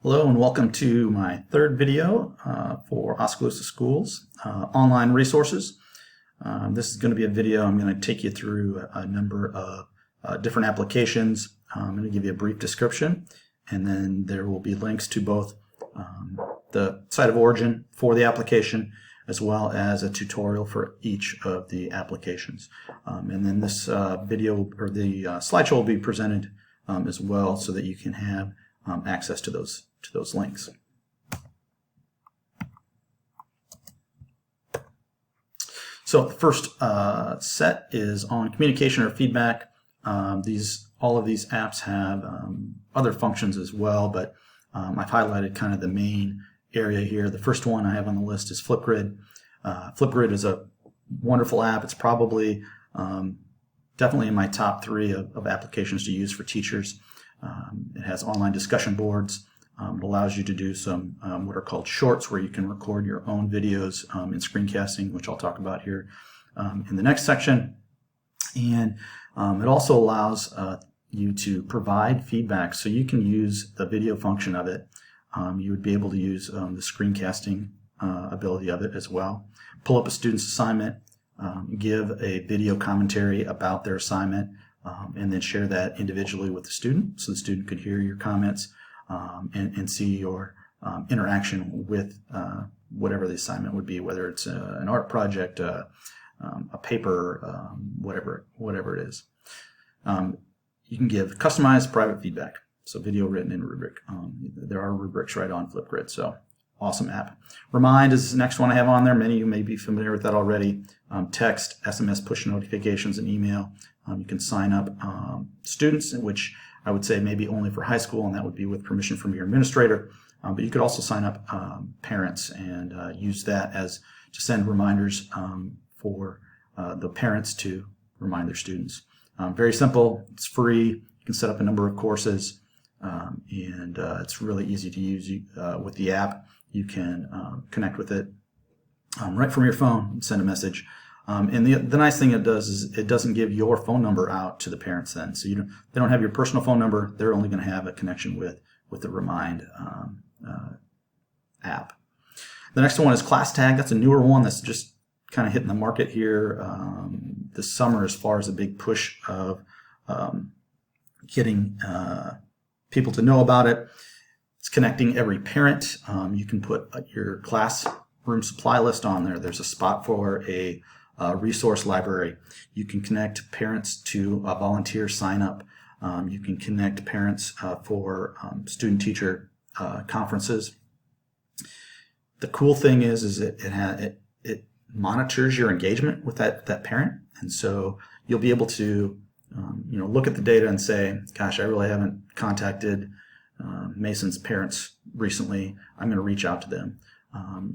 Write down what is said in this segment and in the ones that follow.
Hello and welcome to my third video for Oskaloosa Schools online resources. This is going to be a video. I'm going to take you through a number of different applications. I'm going to give you a brief description, and then there will be links to both the site of origin for the application as well as a tutorial for each of the applications. And then this video or the slideshow will be presented as well, so that you can have access to those links. So the first set is on communication or feedback. All of these apps have other functions as well, but I've highlighted kind of the main area here. The first one I have on the list is Flipgrid. Flipgrid is a wonderful app. It's probably definitely in my top 3 of applications to use for teachers. It has online discussion boards. It allows you to do some what are called shorts, where you can record your own videos in screencasting, which I'll talk about here in the next section. And it also allows you to provide feedback, so you can use the video function of it. You would be able to use the screencasting ability of it as well. Pull up a student's assignment, give a video commentary about their assignment, and then share that individually with the student, so the student could hear your comments and see your interaction with whatever the assignment would be, whether it's an art project, a paper, whatever it is. You can give customized private feedback, so video, written, and rubric. There are rubrics right on Flipgrid, so awesome app. Remind is the next one I have on there. Many of you may be familiar with that already. Text, SMS, push notifications, and email. You can sign up students, which I would say maybe only for high school, and that would be with permission from your administrator. But you could also sign up parents and use that to send reminders for the parents to remind their students. Very simple. It's free. You can set up a number of courses, and it's really easy to use with the app. You can connect with it right from your phone and send a message. And the nice thing it does is it doesn't give your phone number out to the parents then. So they don't have your personal phone number. They're only going to have a connection with the Remind app. The next one is ClassTag. That's a newer one that's just kind of hitting the market here this summer, as far as a big push of getting people to know about it. It's connecting every parent. You can put your classroom supply list on there. There's a spot for a resource library. You can connect parents to a volunteer sign up. You can connect parents for student-teacher conferences. The cool thing is it monitors your engagement with that parent, and so you'll be able to look at the data and say, gosh, I really haven't contacted Mason's parents recently. I'm going to reach out to them.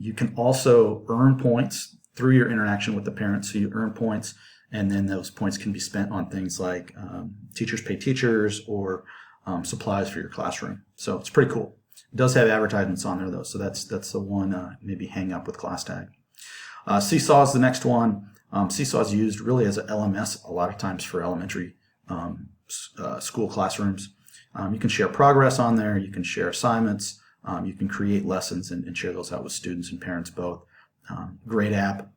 You can also earn points through your interaction with the parents. So you earn points, and then those points can be spent on things like teachers pay teachers, or supplies for your classroom. So it's pretty cool. It does have advertisements on there though, so that's the one maybe hang up with ClassTag. Seesaw is the next one. Seesaw is used really as an LMS a lot of times for elementary school classrooms. You can share progress on there. You can share assignments. You can create lessons and share those out with students and parents both. Great app,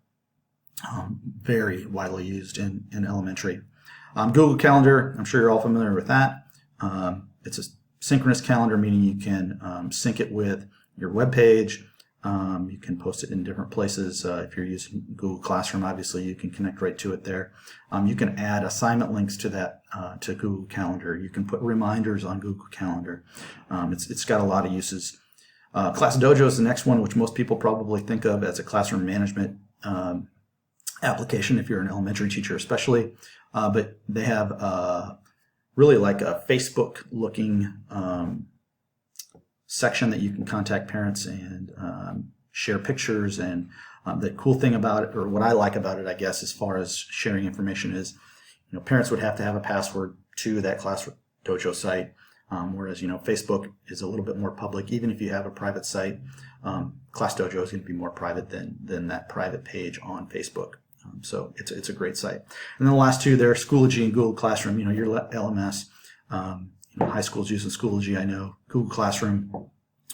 very widely used in elementary. Google Calendar, I'm sure you're all familiar with that. It's a synchronous calendar, meaning you can sync it with your web page. You can post it in different places. If you're using Google Classroom, obviously you can connect right to it there. You can add assignment links to that to Google Calendar. You can put reminders on Google Calendar. It's got a lot of uses. ClassDojo is the next one, which most people probably think of as a classroom management application, if you're an elementary teacher especially. But they have really like a Facebook-looking section that you can contact parents and share pictures. And the cool thing about it, or what I like about it, I guess, as far as sharing information is, parents would have to have a password to that ClassDojo site. Whereas, Facebook is a little bit more public. Even if you have a private site, ClassDojo is going to be more private than that private page on Facebook. So it's a great site. And then the last two there, Schoology and Google Classroom. Your LMS. High school's using Schoology, I know. Google Classroom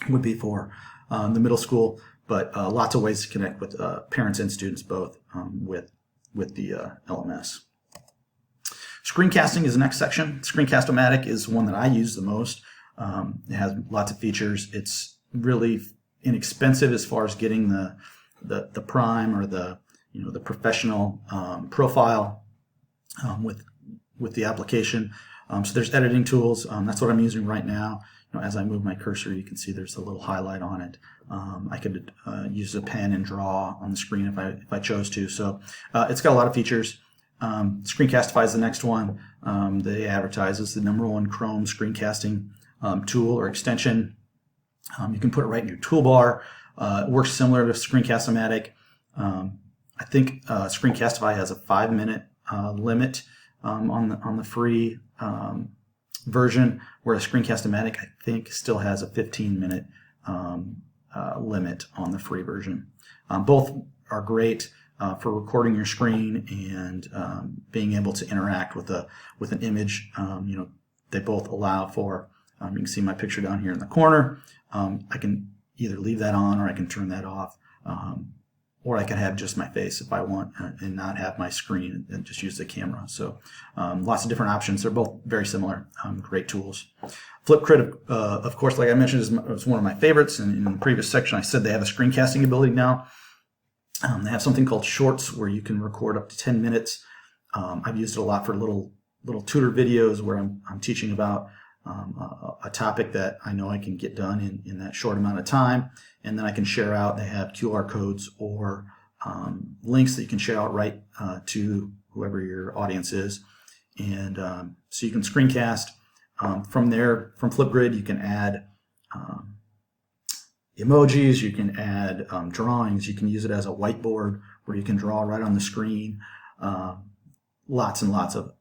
would be for the middle school, but lots of ways to connect with parents and students both with the LMS. Screencasting is the next section. Screencast-O-Matic is one that I use the most. It has lots of features. It's really inexpensive as far as getting the prime or the professional profile with the application. So there's editing tools. That's what I'm using right now. As I move my cursor, you can see there's a little highlight on it. I could use a pen and draw on the screen if I chose to. So it's got a lot of features. Screencastify is the next one. They advertise as the #1 Chrome screencasting tool or extension. You can put it right in your toolbar. It works similar to Screencast-O-Matic. I think Screencastify has a 5-minute limit on the free version, whereas Screencast-O-Matic I think still has a 15-minute limit on the free version. Both are great for recording your screen and being able to interact with an image. They both allow for. You can see my picture down here in the corner. I can either leave that on or I can turn that off. Or I can have just my face if I want and not have my screen and just use the camera. So lots of different options. They're both very similar. Great tools. Flipgrid, of course, like I mentioned, is one of my favorites. And in the previous section, I said they have a screencasting ability now. They have something called Shorts where you can record up to 10 minutes. I've used it a lot for little tutor videos where I'm teaching about a topic that I know I can get done in that short amount of time, and then I can share out. They have QR codes or links that you can share out right to whoever your audience is, and so you can screencast from there. From Flipgrid, you can add emojis, you can add drawings, you can use it as a whiteboard where you can draw right on the screen. Lots and lots of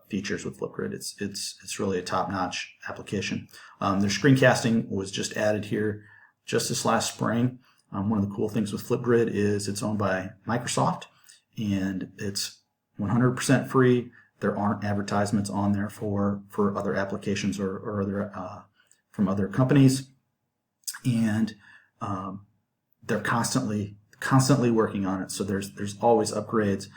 features with Flipgrid. It's really a top-notch application. Their screencasting was just added here just this last spring. One of the cool things with Flipgrid is it's owned by Microsoft and it's 100% free. There aren't advertisements on there for other applications or other from other companies, and they're constantly working on it. So there's always upgrades.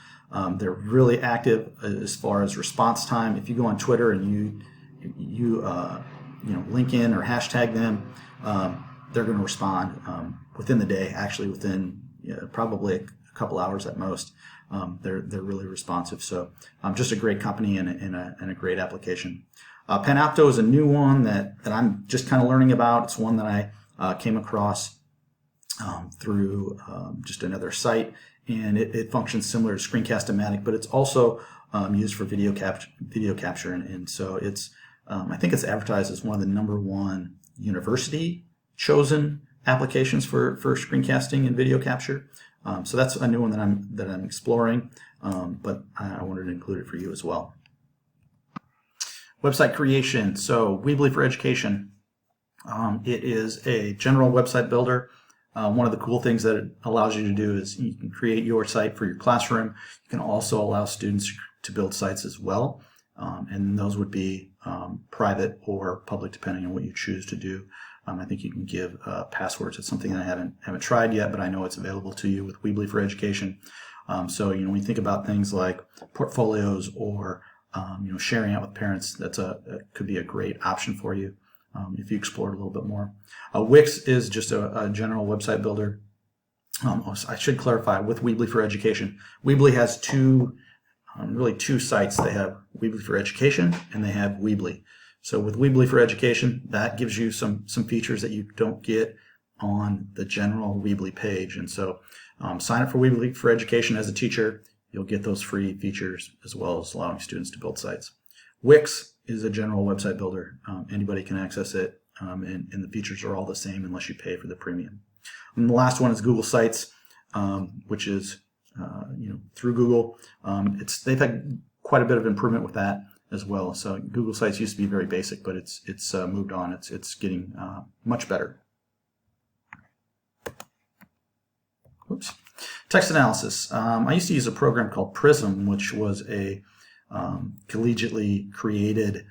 They're really active as far as response time. If you go on Twitter and you link in or hashtag them, they're going to respond within the day. Actually, within probably a couple hours at most. They're really responsive. So just a great company and a great application. Panopto is a new one that I'm just kind of learning about. It's one that I came across through just another site. And it functions similar to Screencast-O-Matic, but it's also used for video capture, and so it's I think it's advertised as one of the #1 university chosen applications for screencasting and video capture. So that's a new one that I'm exploring, but I wanted to include it for you as well. Website creation. So Weebly for Education. It is a general website builder. One of the cool things that it allows you to do is you can create your site for your classroom. You can also allow students to build sites as well, and those would be private or public depending on what you choose to do. I think you can give passwords. It's something that I haven't tried yet, but I know it's available to you with Weebly for Education. So when you think about things like portfolios or sharing out with parents, that could be a great option for you. If you explore it a little bit more. Wix is just a general website builder. I should clarify with Weebly for Education. Weebly has two sites. They have Weebly for Education and they have Weebly. So with Weebly for Education, that gives you some features that you don't get on the general Weebly page. And so sign up for Weebly for Education as a teacher. You'll get those free features as well as allowing students to build sites. Wix is a general website builder. Anybody can access it, and the features are all the same unless you pay for the premium. And the last one is Google Sites, which is through Google. They've had quite a bit of improvement with that as well. So Google Sites used to be very basic, but it's moved on. It's getting much better. Whoops. Text analysis. I used to use a program called Prism, which was a collegiately created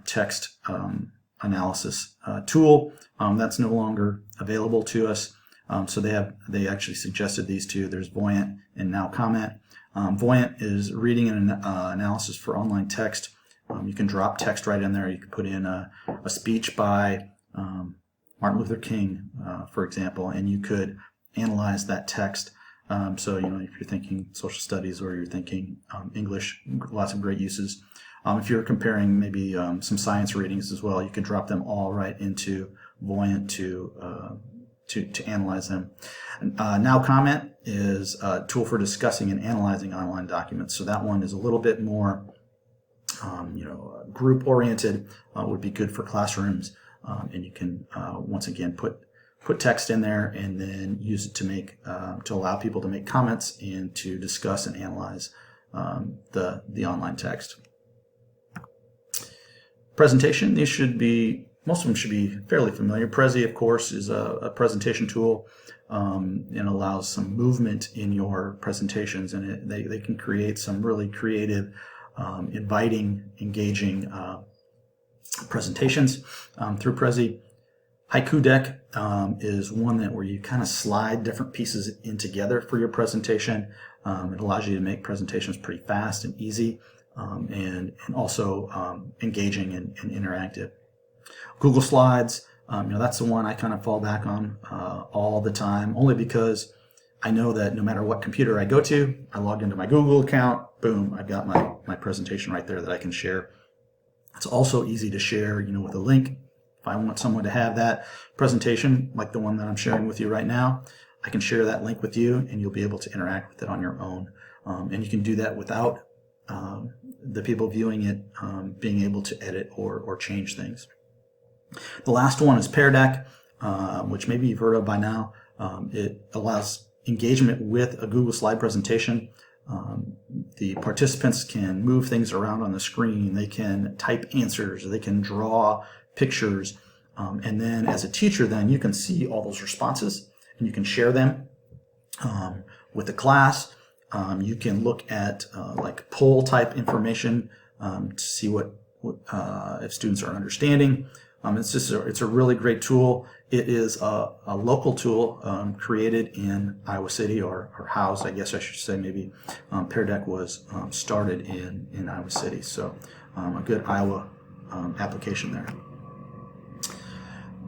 text analysis tool. That's no longer available to us. So they actually suggested these two. There's Voyant and Now Comment. Voyant is reading and analysis for online text. You can drop text right in there. You can put in a speech by Martin Luther King, for example, and you could analyze that text. So, if you're thinking social studies or you're thinking English, lots of great uses. If you're comparing maybe some science readings as well, you can drop them all right into Voyant to analyze them. Now Comment is a tool for discussing and analyzing online documents. So that one is a little bit more, group oriented. Would be good for classrooms, and you can once again put text in there and then use it to allow people to make comments and to discuss and analyze the online text. Presentation. Most of them should be fairly familiar. Prezi, of course, is a presentation tool and allows some movement in your presentations, and they can create some really creative, inviting, engaging presentations through Prezi. Haiku Deck is one where you kind of slide different pieces in together for your presentation. It allows you to make presentations pretty fast and easy, and also engaging and interactive. Google Slides, that's the one I kind of fall back on all the time, only because I know that no matter what computer I go to, I log into my Google account, boom, I've got my presentation right there that I can share. It's also easy to share, with a link. If I want someone to have that presentation, like the one that I'm sharing with you right now, I can share that link with you and you'll be able to interact with it on your own. And you can do that without the people viewing it being able to edit or change things. The last one is Pear Deck, which maybe you've heard of by now. It allows engagement with a Google slide presentation. The participants can move things around on the screen. They can type answers. They can draw pictures. And then as a teacher, then you can see all those responses and you can share them with the class. You can look at like poll type information to see what if students are understanding. It's a really great tool. It is a local tool created in Iowa City or housed, I guess I should say, maybe. Pear Deck was started in Iowa City, so a good Iowa application there.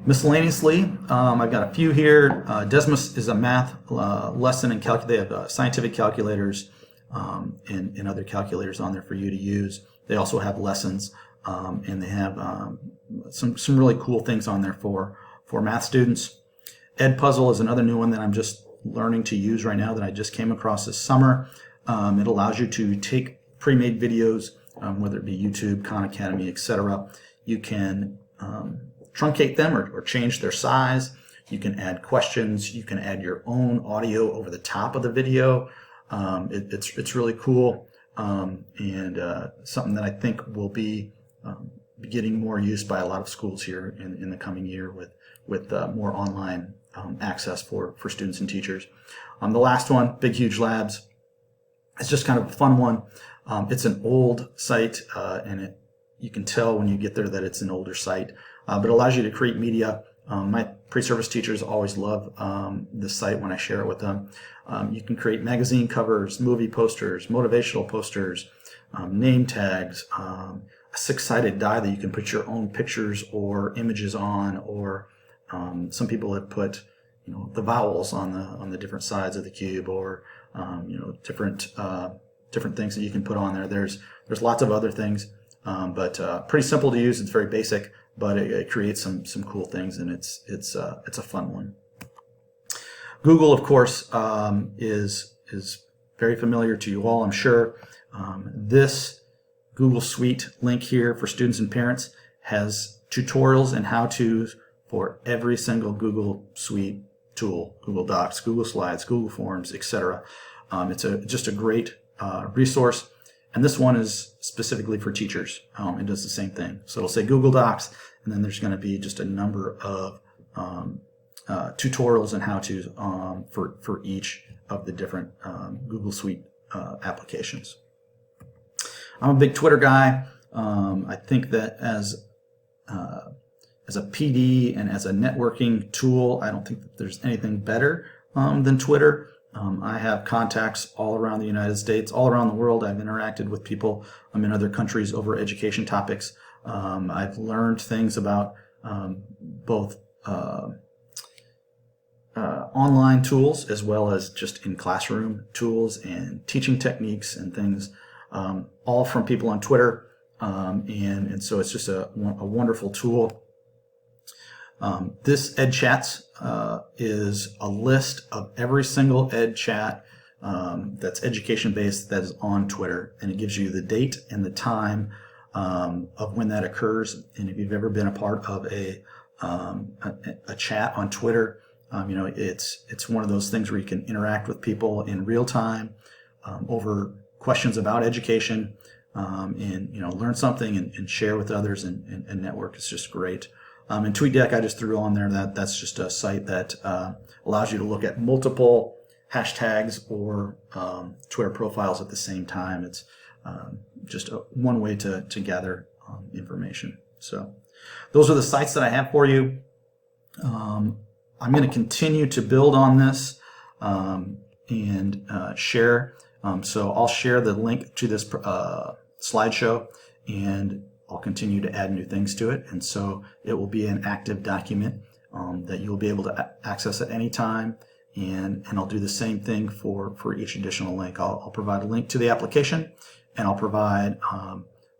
Miscellaneously, I've got a few here. Desmos is a math lesson and they have scientific calculators and other calculators on there for you to use. They also have lessons, and they have some really cool things on there for math students. Edpuzzle is another new one that I'm just learning to use right now that I just came across this summer. It allows you to take pre-made videos, whether it be YouTube, Khan Academy, etc. You can truncate them or change their size. You can add questions. You can add your own audio over the top of the video. It's really cool and something that I think will be getting more use by a lot of schools here in the coming year with more online access for students and teachers. The last one, Big Huge Labs, it's just kind of a fun one. It's an old site, and you can tell when you get there that it's an older site, but it allows you to create media. My pre-service teachers always love this site when I share it with them. You can create magazine covers, movie posters, motivational posters, name tags, a six-sided die that you can put your own pictures or images on, or some people have put the vowels on the different sides of the cube, or different things that you can put on there. There's lots of other things, but pretty simple to use. It's very basic, but it creates some cool things, and it's a fun one. Google, of course, is very familiar to you all, I'm sure. This Google Suite link here for students and parents has tutorials and how-tos for every single Google Suite tool: Google Docs, Google Slides, Google Forms, etc. It's just a great resource, and this one is specifically for teachers. It does the same thing. So it'll say Google Docs, and then there's going to be just a number of tutorials and how-tos for each of the different Google Suite applications. I'm a big Twitter guy. I think that as as a PD and as a networking tool, I don't think that there's anything better than Twitter. I have contacts all around the United States, all around the world. I've interacted with people in other countries over education topics. I've learned things about both online tools as well as just in classroom tools and teaching techniques and things, all from people on Twitter. And so it's just a wonderful tool. This Ed Chats is a list of every single Ed Chat that's education based that is on Twitter, and it gives you the date and the time of when that occurs. And if you've ever been a part of a chat on Twitter, it's one of those things where you can interact with people in real time over questions about education, and learn something and share with others and network. It's just great. And TweetDeck, I just threw on there that's just a site that allows you to look at multiple hashtags or Twitter profiles at the same time. It's just one way to gather information. So those are the sites that I have for you. I'm going to continue to build on this and share. So I'll share the link to this slideshow, and I'll continue to add new things to it. And so it will be an active document that you'll be able to access at any time. And I'll do the same thing for each additional link. I'll provide a link to the application, and I'll provide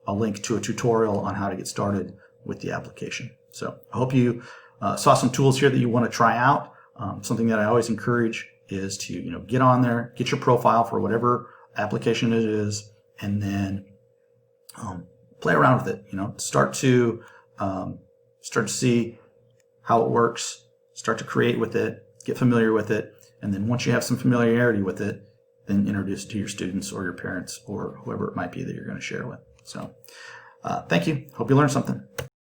a link to a tutorial on how to get started with the application. So I hope you saw some tools here that you want to try out. Something that I always encourage is to get on there, get your profile for whatever application it is, and then play around with it. Start to see how it works. Start to create with it. Get familiar with it, and then once you have some familiarity with it, then introduce it to your students or your parents or whoever it might be that you're going to share with. So, thank you. Hope you learned something.